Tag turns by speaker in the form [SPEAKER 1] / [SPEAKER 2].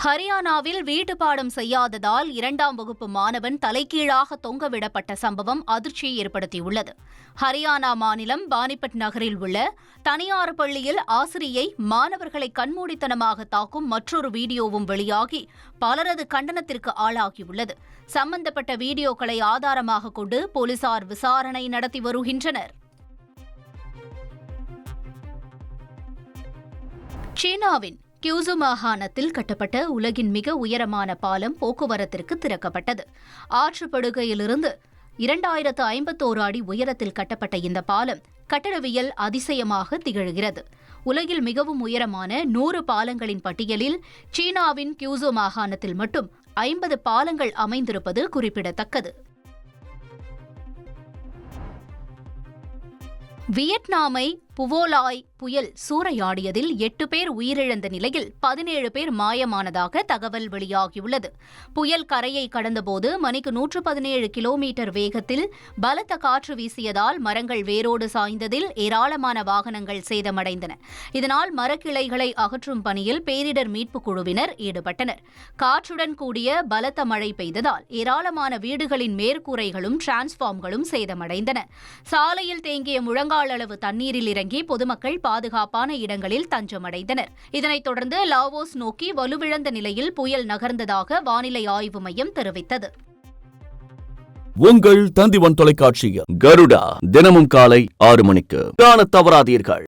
[SPEAKER 1] ஹரியானாவில் வீட்டுப்பாடம் செய்யாததால் 2ஆம் வகுப்பு மாணவன் தலைகீழாக தொங்கவிடப்பட்ட சம்பவம் அதிர்ச்சியை ஏற்படுத்தியுள்ளது. ஹரியானா மாநிலம் பானிபட் நகரில் உள்ள தனியார் பள்ளியில் ஆசிரியை மாணவர்களை கண்மூடித்தனமாக தாக்கும் மற்றொரு வீடியோவும் வெளியாகி பலரது கண்டனத்திற்கு ஆளாகியுள்ளது. சம்பந்தப்பட்ட வீடியோக்களை ஆதாரமாக கொண்டு போலீசார் விசாரணை நடத்தி வருகின்றனர். சீனாவின் கியூசு மாகாணத்தில் கட்டப்பட்ட உலகின் மிக உயரமான பாலம் போக்குவரத்திற்கு திறக்கப்பட்டது. ஆற்றுப்படுகையிலிருந்து 2051 அடி உயரத்தில் கட்டப்பட்ட இந்த பாலம் கட்டடவியல் அதிசயமாக திகழ்கிறது. உலகில் மிகவும் உயரமான 100 பாலங்களின் பட்டியலில் சீனாவின் கியூசு மாகாணத்தில் மட்டும் 50 பாலங்கள் அமைந்திருப்பது குறிப்பிடத்தக்கது. வியட்நாமை புவோலாய் புயல் சூறையாடியதில் 8 பேர் உயிரிழந்த நிலையில் 17 பேர் மாயமானதாக தகவல் வெளியாகியுள்ளது. புயல் கரையை கடந்தபோது மணிக்கு 117 கிலோமீட்டர் வேகத்தில் பலத்த காற்று வீசியதால் மரங்கள் வேரோடு சாய்ந்ததில் ஏராளமான வாகனங்கள் சேதமடைந்தன. இதனால் மரக்கிளைகளை அகற்றும் பணியில் பேரிடர் மீட்புக் குழுவினர் ஈடுபட்டனர். காற்றுடன் கூடிய பலத்த மழை பெய்ததால் ஏராளமான வீடுகளின் மேற்கூரைகளும் டிரான்ஸ்பார்மர்களும் சேதமடைந்தன. சாலையில் தேங்கிய முழங்கால் அளவு தண்ணீரில் இறங்கி பொதுமக்கள் பாதுகாப்பான இடங்களில் தஞ்சமடைந்தனர். இதனைத் தொடர்ந்து லாவோஸ் நோக்கி வலுவிழந்த நிலையில் புயல் நகர்ந்ததாக வானிலை ஆய்வு மையம் தெரிவித்தது.
[SPEAKER 2] உங்கள் தந்திவன் தொலைக்காட்சியில் கருடா தினமும் காலை 6 மணிக்கு காணத் தவறாதீர்கள்.